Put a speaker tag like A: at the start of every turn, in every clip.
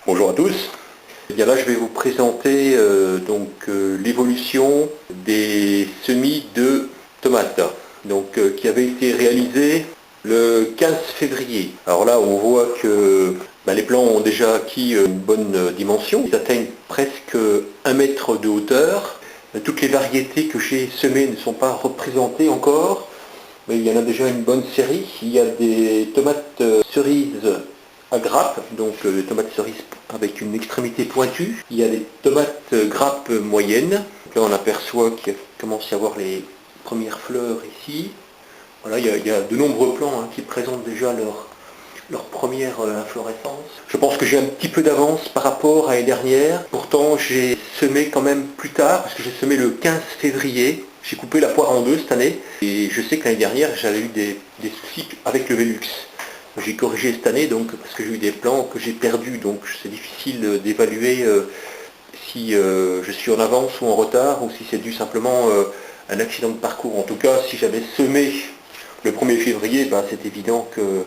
A: Bonjour à tous. Et bien là, je vais vous présenter l'évolution des semis de tomates qui avait été réalisé le 15 février. Alors là, on voit que les plants ont déjà acquis une bonne dimension. Ils atteignent presque 1 mètre de hauteur. Toutes les variétés que j'ai semées ne sont pas représentées encore, mais il y en a déjà une bonne série. Il y a des tomates cerises à grappe, donc les tomates cerises avec une extrémité pointue. Il y a des tomates grappes moyennes. Là on aperçoit qu'il commence à y avoir les premières fleurs ici. Voilà, il y a de nombreux plants qui présentent déjà leur première inflorescence. Je pense que j'ai un petit peu d'avance par rapport à l'année dernière. Pourtant j'ai semé quand même plus tard, parce que j'ai semé le 15 février. J'ai coupé la poire en deux cette année. Et je sais que l'année dernière j'avais eu des soucis avec le Velux. J'ai corrigé cette année parce que j'ai eu des plants que j'ai perdus, donc c'est difficile d'évaluer si je suis en avance ou en retard, ou si c'est dû simplement à un accident de parcours. En tout cas, si j'avais semé le 1er février, c'est évident que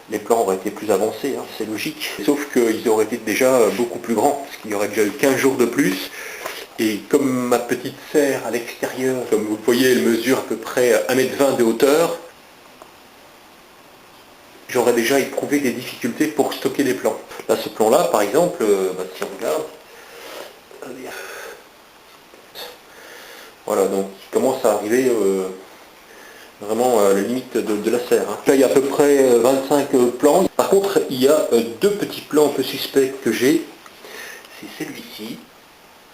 A: les plants auraient été plus avancés, c'est logique. Sauf qu'ils auraient été déjà beaucoup plus grands, parce qu'il y aurait déjà eu 15 jours de plus. Et comme ma petite serre à l'extérieur, comme vous le voyez, elle mesure à peu près 1,20 m de hauteur, j'aurais déjà éprouvé des difficultés pour stocker les plants. Là, ce plan-là, par exemple, si on regarde, voilà, donc il commence à arriver vraiment à la limite de la serre. Là, il y a à peu près 25 plants. Par contre, il y a deux petits plants un peu suspects que j'ai. C'est celui-ci.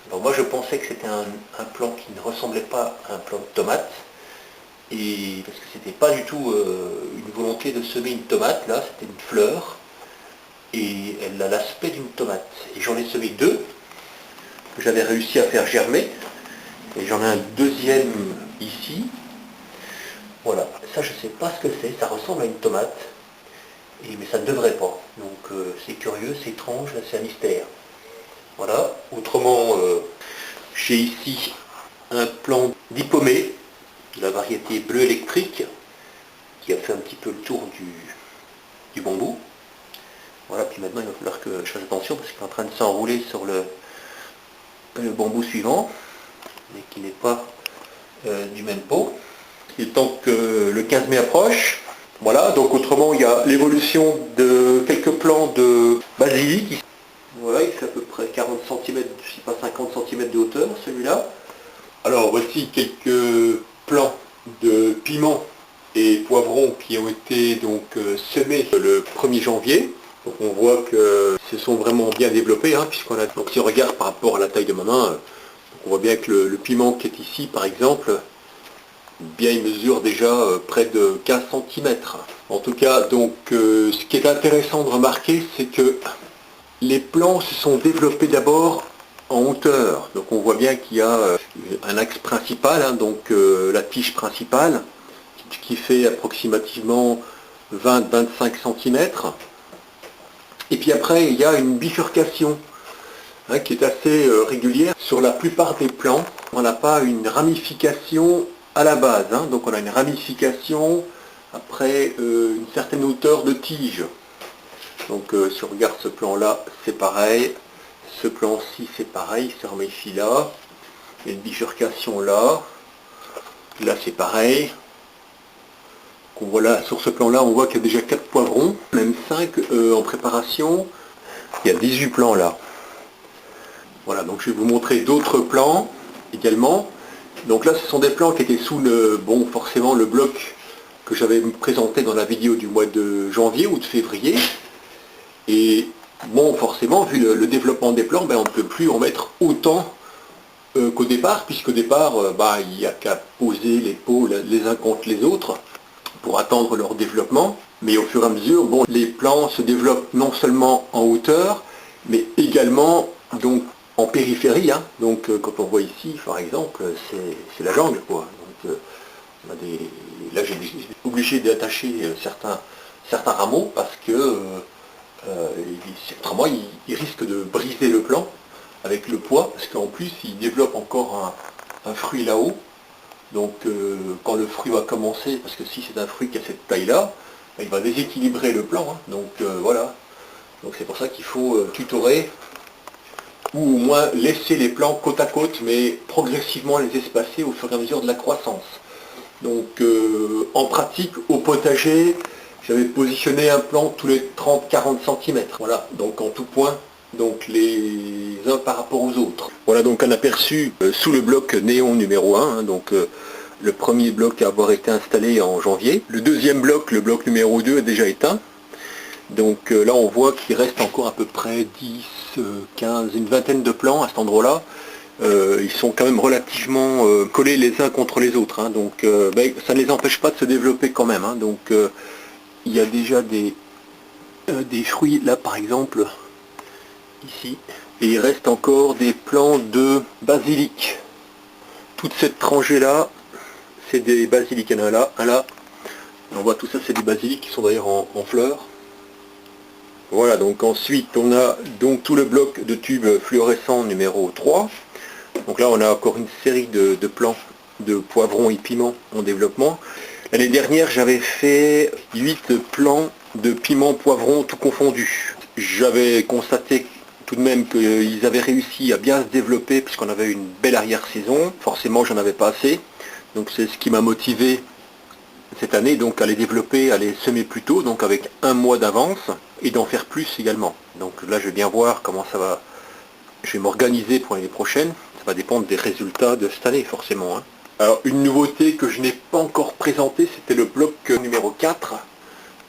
A: Alors moi, je pensais que c'était un plant qui ne ressemblait pas à un plant de tomate. Et parce que c'était pas du tout une volonté de semer une tomate, là, c'était une fleur. Et elle a l'aspect d'une tomate. Et j'en ai semé deux, que j'avais réussi à faire germer. Et j'en ai un deuxième ici. Voilà, ça je ne sais pas ce que c'est, ça ressemble à une tomate, mais ça ne devrait pas. Donc c'est curieux, c'est étrange, c'est un mystère. Voilà, autrement, j'ai ici un plant diplômé de la variété bleu électrique, qui a fait un petit peu le tour du bambou. Voilà, puis maintenant il va falloir que je fasse attention, parce qu'il est en train de s'enrouler sur le bambou suivant, mais qui n'est pas du même pot. Et tant que le 15 mai approche, voilà, donc autrement il y a l'évolution de quelques plants de basilic. Voilà, il fait à peu près 40 cm, si pas 50 cm de hauteur celui-là. Alors voici quelques plants de piments et poivrons qui ont été semés le 1er janvier. Donc on voit que se sont vraiment bien développés, puisqu'on a. Donc si on regarde par rapport à la taille de ma main, on voit bien que le piment qui est ici par exemple, bien il mesure déjà près de 15 cm. En tout cas, ce qui est intéressant de remarquer, c'est que les plants se sont développés d'abord en hauteur. Donc on voit bien qu'il y a un axe principal, la tige principale, qui fait approximativement 20-25 cm. Et puis après, il y a une bifurcation qui est assez régulière. Sur la plupart des plants, on n'a pas une ramification à la base. Donc on a une ramification après une certaine hauteur de tige. Donc si on regarde ce plan-là, c'est pareil. Ce plan-ci, c'est pareil, il se ramifie là. Il y a une bifurcation là. Là, c'est pareil. Donc, voilà, sur ce plan-là, on voit qu'il y a déjà 4 poivrons, même 5 en préparation. Il y a 18 plants là. Voilà, donc je vais vous montrer d'autres plants également. Donc là, ce sont des plants qui étaient sous forcément le bloc que j'avais présenté dans la vidéo du mois de janvier ou de février. Et forcément, vu le développement des plants, on ne peut plus en mettre autant qu'au départ, puisqu'au départ, il n'y a qu'à poser les pots les uns contre les autres pour attendre leur développement. Mais au fur et à mesure, les plants se développent non seulement en hauteur, mais également en périphérie. Donc quand on voit ici, par exemple, c'est la jungle, quoi. Donc, là, j'ai été obligé d'attacher certains rameaux parce que autrement, il risque de briser le plant avec le poids, parce qu'en plus, il développe encore un fruit là-haut. Donc quand le fruit va commencer, parce que si c'est un fruit qui a cette taille-là, il va déséquilibrer le plant. Donc voilà. Donc c'est pour ça qu'il faut tutorer, ou au moins laisser les plants côte à côte, mais progressivement les espacer au fur et à mesure de la croissance. Donc en pratique, au potager, j'avais positionné un plant tous les 30-40 cm. Voilà, donc en tout point, donc les uns par rapport aux autres. Voilà donc un aperçu sous le bloc néon numéro 1, hein, donc le premier bloc à avoir été installé en janvier. Le deuxième bloc, le bloc numéro 2, est déjà éteint. Donc là on voit qu'il reste encore à peu près 10, 15, une vingtaine de plants à cet endroit-là. Ils sont quand même relativement collés les uns contre les autres, hein, donc ça ne les empêche pas de se développer quand même, hein, donc il y a déjà des fruits là par exemple ici, et il reste encore des plants de basilic. Toute cette rangée là c'est des basilics, il y en a un là, on voit tout ça, c'est des basilics qui sont d'ailleurs en fleurs. Voilà, donc ensuite on a donc tout le bloc de tubes fluorescents numéro 3. Donc là on a encore une série de plants de poivrons et piments en développement. L'année dernière j'avais fait 8 plants de piments poivrons tout confondus. J'avais constaté tout de même qu'ils avaient réussi à bien se développer puisqu'on avait une belle arrière-saison. Forcément j'en avais pas assez. Donc c'est ce qui m'a motivé cette année donc à les développer, à les semer plus tôt, donc avec un mois d'avance, et d'en faire plus également. Donc là je vais bien voir comment ça va. Je vais m'organiser pour l'année prochaine. Ça va dépendre des résultats de cette année forcément, hein. Alors une nouveauté que je n'ai pas encore présentée, c'était le bloc numéro 4,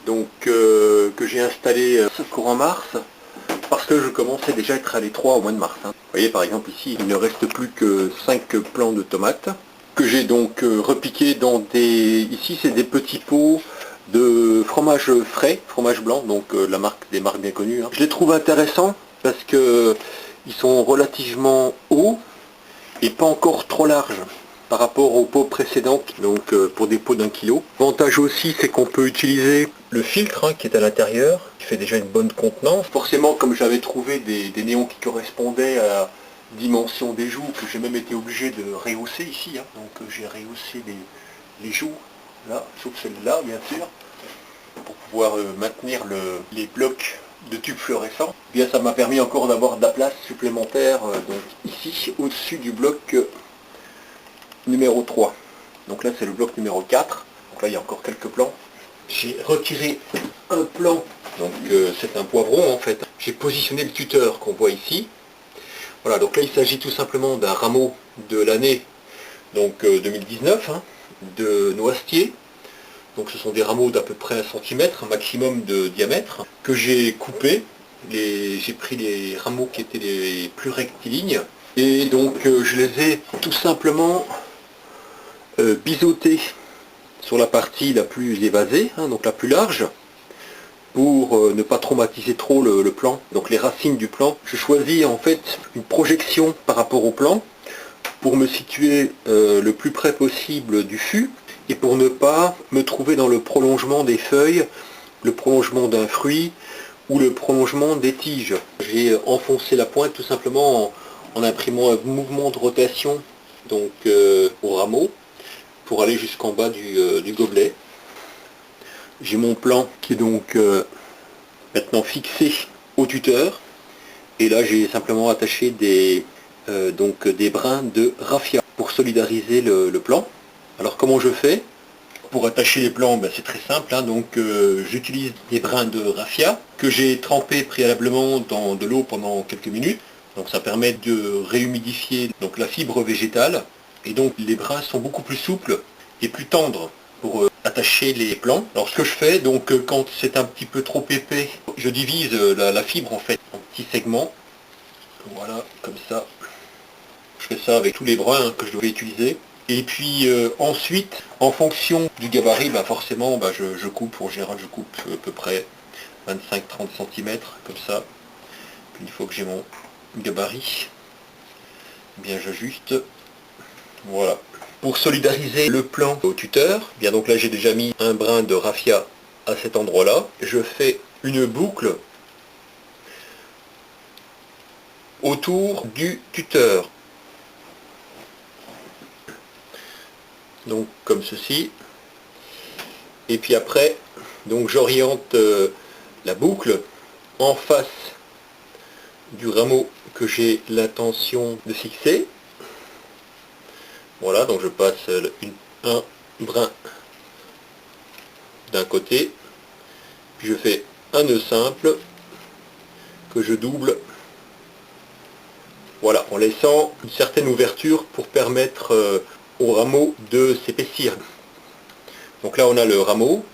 A: donc que j'ai installé courant mars, parce que je commençais déjà à être à l'étroit au mois de mars, hein. Vous voyez par exemple ici, il ne reste plus que 5 plants de tomates, que j'ai donc repiqué dans des... Ici c'est des petits pots de fromage frais, fromage blanc, donc des marques bien connues, hein. Je les trouve intéressants parce que ils sont relativement hauts et pas encore trop larges par rapport aux pots précédentes, donc pour des pots d'1 kg. L'avantage aussi, c'est qu'on peut utiliser le filtre, hein, qui est à l'intérieur, qui fait déjà une bonne contenance. Forcément, comme j'avais trouvé des néons qui correspondaient à la dimension des joues, que j'ai même été obligé de rehausser ici, hein. Donc j'ai rehaussé les joues, là, sauf celle-là, bien sûr, pour pouvoir maintenir les blocs de tubes fluorescents. Bien, ça m'a permis encore d'avoir de la place supplémentaire donc ici au-dessus du bloc numéro 3. Donc là c'est le bloc numéro 4. Donc là il y a encore quelques plants. J'ai retiré un plant, donc c'est un poivron en fait. J'ai positionné le tuteur qu'on voit ici. Voilà, donc là il s'agit tout simplement d'un rameau de l'année donc 2019, hein, de noisetier. Donc ce sont des rameaux d'à peu près 1 cm, un maximum de diamètre, que j'ai coupé. J'ai pris les rameaux qui étaient les plus rectilignes, et donc je les ai tout simplement biseautés sur la partie la plus évasée, hein, donc la plus large, pour ne pas traumatiser trop le plant, donc les racines du plant. Je choisis en fait une projection par rapport au plant, pour me situer le plus près possible du fût, et pour ne pas me trouver dans le prolongement des feuilles, le prolongement d'un fruit ou le prolongement des tiges. J'ai enfoncé la pointe tout simplement en imprimant un mouvement de rotation donc au rameau pour aller jusqu'en bas du gobelet. J'ai mon plan qui est donc maintenant fixé au tuteur, et là j'ai simplement attaché des brins de raffia pour solidariser le plan. Alors comment je fais pour attacher les plants? Ben, c'est très simple, hein, donc j'utilise des brins de raffia que j'ai trempés préalablement dans de l'eau pendant quelques minutes. Donc ça permet de réhumidifier donc la fibre végétale, et donc les brins sont beaucoup plus souples et plus tendres pour attacher les plants. Alors ce que je fais, donc quand c'est un petit peu trop épais, je divise la fibre en fait en petits segments. Voilà, comme ça. Je fais ça avec tous les brins que je vais utiliser. Et puis ensuite, en fonction du gabarit, bah forcément je coupe, en général je coupe à peu près 25-30 cm, comme ça. Puis une fois que j'ai mon gabarit, bien j'ajuste. Voilà. Pour solidariser le plan au tuteur, bien donc là j'ai déjà mis un brin de raffia à cet endroit-là. Je fais une boucle autour du tuteur. Donc comme ceci. Et puis après, donc j'oriente la boucle en face du rameau que j'ai l'intention de fixer. Voilà, donc je passe un brin d'un côté, puis je fais un nœud simple que je double, voilà, en laissant une certaine ouverture pour permettre au rameau de s'épaissir. Donc là on a le rameau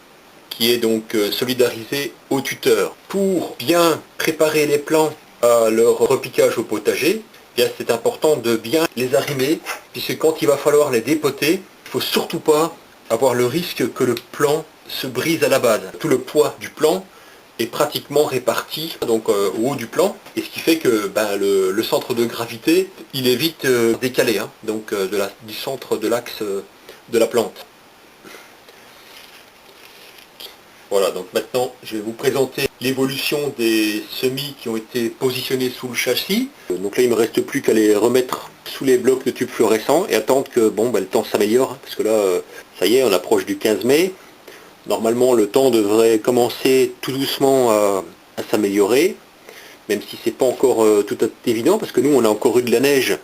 A: qui est donc solidarisé au tuteur. Pour bien préparer les plants à leur repiquage au potager, eh bien c'est important de bien les arrimer, puisque quand il va falloir les dépoter, il ne faut surtout pas avoir le risque que le plant se brise à la base. Tout le poids du plant est pratiquement réparti donc au haut du plant, et ce qui fait que le centre de gravité il est vite décalé, hein, donc du centre de l'axe de la plante. Voilà, donc maintenant je vais vous présenter l'évolution des semis qui ont été positionnés sous le châssis. Donc là il ne me reste plus qu'à les remettre sous les blocs de tubes fluorescents et attendre que le temps s'améliore, parce que là ça y est, on approche du 15 mai. Normalement le temps devrait commencer tout doucement à s'améliorer, même si c'est pas encore tout à fait évident, parce que nous on a encore eu de la neige.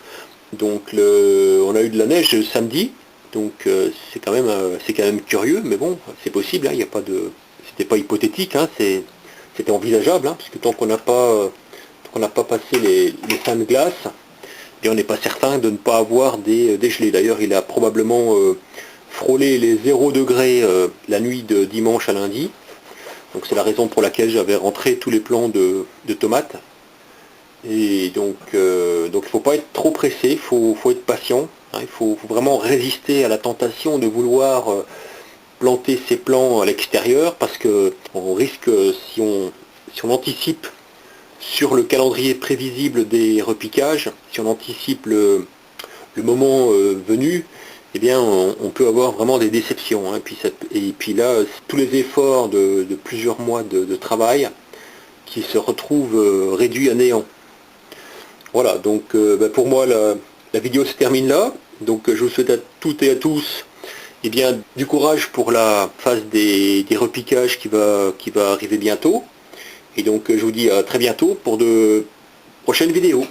A: Donc on a eu de la neige samedi, donc c'est quand même curieux, mais bon, c'est possible, hein, il n'y a pas de... C'était pas hypothétique, hein, c'était envisageable, hein, puisque tant qu'on n'a pas passé les fins de glace, et on n'est pas certain de ne pas avoir des gelées. D'ailleurs, il a probablement frôlé les 0 degrés la nuit de dimanche à lundi. Donc c'est la raison pour laquelle j'avais rentré tous les plants de tomates. Et donc il ne faut pas être trop pressé, il faut être patient, hein, il faut vraiment résister à la tentation de vouloir planter ces plants à l'extérieur, parce que on risque, si on anticipe sur le calendrier prévisible des repiquages, si on anticipe le moment venu, eh bien on peut avoir vraiment des déceptions, hein. Et puis là, tous les efforts de plusieurs mois de travail qui se retrouvent réduits à néant. Voilà, donc pour moi la vidéo se termine là. Donc je vous souhaite à toutes et à tous du courage pour la phase des repiquages qui va arriver bientôt. Et donc je vous dis à très bientôt pour de prochaines vidéos.